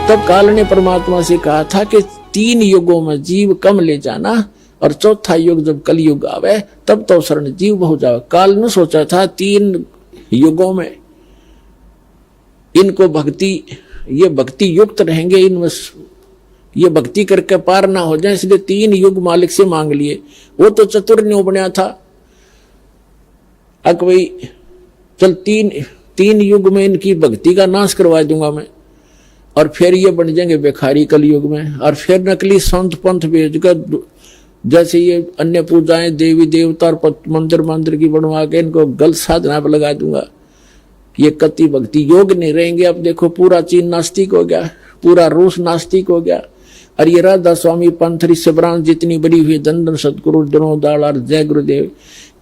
तब काल ने परमात्मा से कहा था कि 3 युगों में जीव कम ले जाना और चौथा युग जब कलयुग आवे तब तो शरण जीव बहु जावे। काल ने सोचा था 3 युगों में इनको भक्ति, ये भक्ति युक्त रहेंगे, इनमें ये भक्ति करके पार ना हो जाए, इसलिए 3 युग मालिक से मांग लिए। वो तो चतुर न्यू बनया था, अक भाई चल 3 युग में इनकी भक्ति का नाश करवा दूंगा मैं, और फिर ये बन जाएंगे भिखारी कलयुग में, और फिर नकली संत पंथ भेजकर जैसे ये अन्य पूजाएं देवी देवता और मंदिर की बनवा के इनको गलत साधना पर लगा दूंगा। ये कति भक्ति योग नहीं रहेंगे। अब देखो पूरा चीन नास्तिक हो गया, पूरा रूस नास्तिक हो गया, और ये राधा स्वामी पंथ ऋषभरान जितनी बड़ी हुई दंडन सतगुरु जनोदाल और जय गुरुदेव,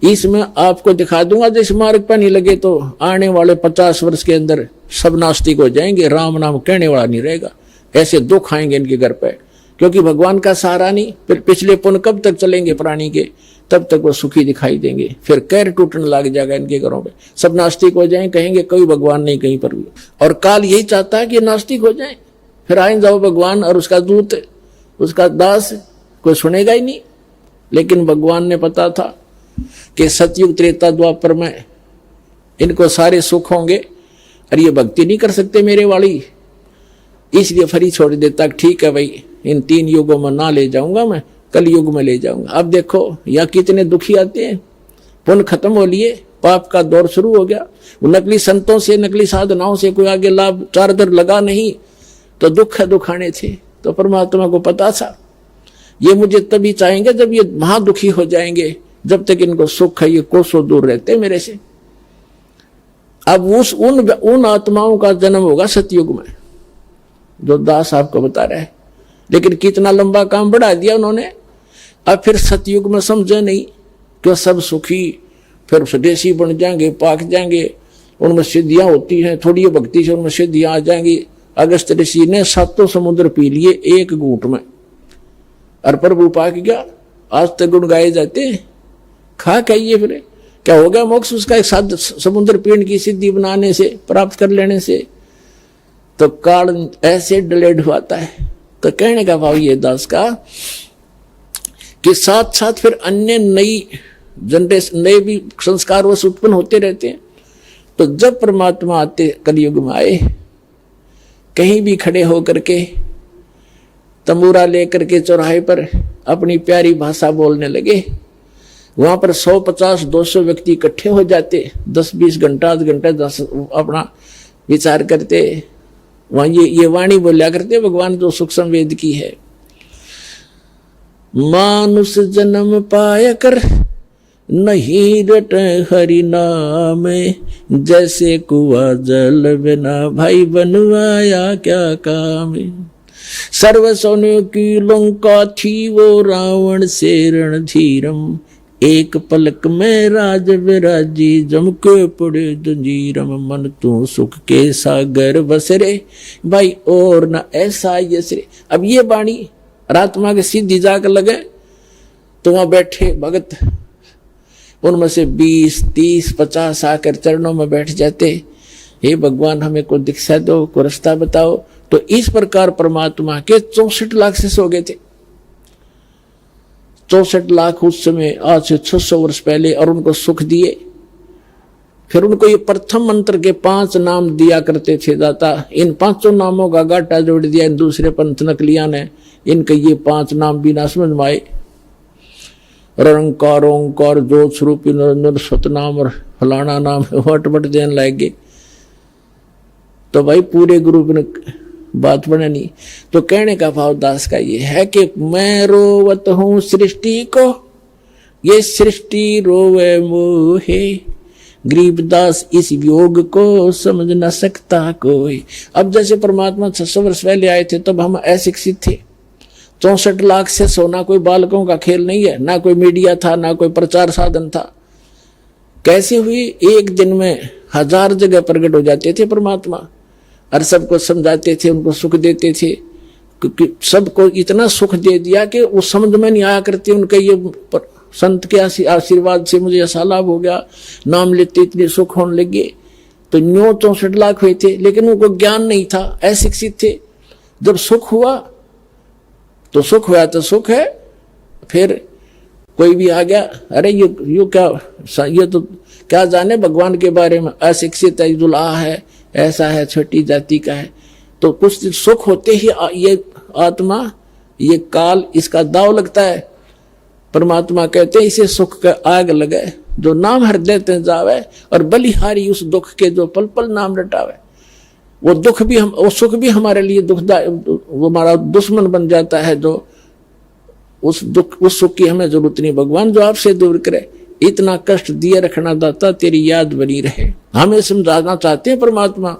इसमें आपको दिखा दूंगा। जिस मार्ग पर नहीं लगे तो आने वाले 50 वर्ष के अंदर सब नास्तिक हो जाएंगे, राम नाम कहने वाला नहीं रहेगा। ऐसे दुख आएंगे इनके घर पे, क्योंकि भगवान का सहारा नहीं। फिर पिछले पुण्य कब तक चलेंगे प्राणी के, तब तक वो सुखी दिखाई देंगे। फिर कैर टूटने लग जाएगा इनके घरों पे, सब नास्तिक हो जाएं, कहेंगे कोई भगवान नहीं कहीं पर भी। और काल यही चाहता है कि नास्तिक हो जाएं, फिर आए जाओ भगवान और उसका दूत, उसका दास, कोई सुनेगा ही नहीं। लेकिन भगवान ने पता था कि सतयुग त्रेता द्वापर में इनको सारे सुख होंगे और ये भक्ति नहीं कर सकते मेरे वाली, इसलिए फरी छोड़ देता। ठीक है भाई, इन 3 युगों में ना ले जाऊंगा मैं, कल युग में ले जाऊंगा। अब देखो यहाँ कितने दुखी आते हैं, पुण्य खत्म हो लिए, पाप का दौर शुरू हो गया। वो नकली संतों से, नकली साधनाओं से कोई आगे लाभ चारदर लगा नहीं तो दुख दुखाने थे। तो परमात्मा को पता था ये मुझे तभी चाहेंगे जब ये महादुखी हो जाएंगे, जब तक इनको सुख है ये कोसों दूर रहते मेरे से। अब उन आत्माओं का जन्म होगा सतयुग में, जो दास आपको बता रहा है। लेकिन कितना लंबा काम बढ़ा दिया उन्होंने। अब फिर सतयुग में समझे नहीं कि सब सुखी फिर स्वदेशी बन जाएंगे, पाक जाएंगे, उनमें सिद्धियां होती हैं, थोड़ी भक्ति से उनमें सिद्धियां आ जाएंगी। अगस्त ऋषि ने 7 समुद्र पी लिए एक घूंट में, और प्रभु पाक गया। आज तक गुण गाए जाते हैं, खा खाइए फिर क्या हो गया मोक्ष उसका, एक 7 समुद्र पीने की सिद्धि बनाने से, प्राप्त कर लेने से। तो काल ऐसे डिलेड हुआता है। तो कहने का भाव ये दास का कि साथ साथ फिर अन्य नई जनरेशन, नए भी संस्कार वश उत्पन्न होते रहते हैं। तो जब परमात्मा आते कलयुग में आए, कहीं भी खड़े होकर के तंबूरा लेकर के चौराहे पर अपनी प्यारी भाषा बोलने लगे, वहां पर 150-200 व्यक्ति इकट्ठे हो जाते, 10-20 घंटा, आध घंटा अपना विचार करते। वहां ये वाणी बोलिया करते भगवान जो सूक्ष्म वेद की है। मानुष जन्म पाया कर नहीं रट हरि नाम, जैसे कुआ जल बिना भाई बनवाया क्या काम। सर्व सोने की लंका थी वो रावण से रणधीरम, एक पलक में राज विराजी जम के पड़े जंजीरम। मन तू सुख के सागर बसरे भाई और न ऐसा यसरे। अब ये बाणी रात्मा के सीधी जाकर लगे तो वहां बैठे भगत, उनमें से 20, 30, 50 आकर चरणों में बैठ जाते। हे भगवान हमें को दीक्षा दो, को रास्ता बताओ। तो इस प्रकार परमात्मा के 64 लाख शिष्य हो गए थे। 64 लाख उस समय, आज से 600 वर्ष पहले, और उनको सुख दिए। फिर उनको ये प्रथम मंत्र के 5 नाम दिया करते थे दाता। इन 5 नामों का गाटा जोड़ दिया इन दूसरे पंथ नकलियां ने। इनके ये 5 नाम बिना समझ में आए, रंकार ओंकार ज्योत स्वरूपी निरंजन सतनाम और फलाना नाम वट देने लगे। तो भाई पूरे ग्रुप ने बात बने नहीं। तो कहने का भाव दास का ये है कि मैं रोवत हूं सृष्टि को, ये सृष्टि रोवे मोहे। गरीबदास इस योग को समझ न सकता कोई। अब जैसे परमात्मा 600 वर्ष पहले आए थे तब हम अशिक्षित थे। 64 लाख से सोना कोई बालकों का खेल नहीं है, ना कोई मीडिया था, ना कोई प्रचार साधन था। कैसे हुई? एक दिन में 1000 जगह प्रकट हो जाते थे परमात्मा, और सबको समझाते थे, उनको सुख देते थे। क्योंकि सबको इतना सुख दे दिया कि वो समझ में नहीं आया करते। उनके ये संत के आशीर्वाद से मुझे ऐसा लाभ हो गया, नाम लेते इतने सुख होने लगे। तो 64 लाख हुए थे, लेकिन उनको ज्ञान नहीं था, अशिक्षित थे। जब सुख हुआ तो सुख हुआ तो सुख है, फिर कोई भी आ गया, अरे ये क्या, ये तो क्या जाने भगवान के बारे में, अशिक्षित है, दुल्हा है, ऐसा है, छोटी जाति का है। तो कुछ सुख होते ही ये आत्मा, ये काल, इसका दाव लगता है। परमात्मा कहते हैं इसे सुख का आग लगे, जो नाम हृदय ते जावे, और बलिहारी उस दुख के जो पल पल नाम रटावे। वो दुख भी हम, वो सुख भी हमारे लिए दुखदायक, वो हमारा दुश्मन बन जाता है। जो उस दुख, उस सुख की हमें जरूरत नहीं, भगवान जो आपसे दूर करे। इतना कष्ट दिए रखना दाता, तेरी याद बनी रहे, हमें समझाना चाहते हैं परमात्मा।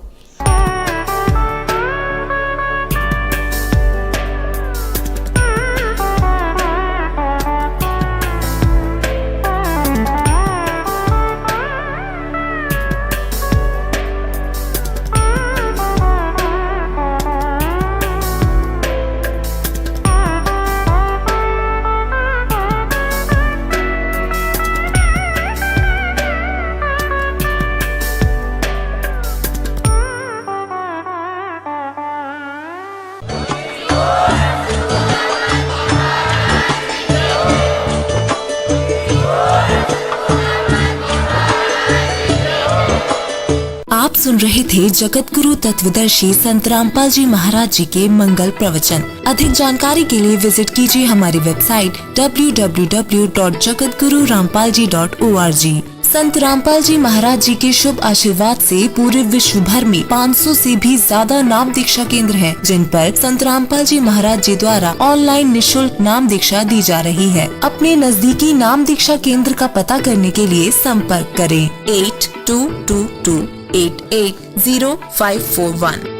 आप सुन रहे थे जगत गुरु तत्वदर्शी संत रामपाल जी महाराज जी के मंगल प्रवचन। अधिक जानकारी के लिए विजिट कीजिए हमारी वेबसाइट www.jagatgururampalji.org। संत रामपाल जी महाराज जी के शुभ आशीर्वाद से पूरे विश्व भर में 500 से भी ज्यादा नाम दीक्षा केंद्र हैं, जिन पर संत रामपाल जी महाराज जी द्वारा ऑनलाइन निशुल्क नाम दीक्षा दी जा रही है। अपने नजदीकी नाम दीक्षा केंद्र का पता करने के लिए संपर्क करें 8222880541।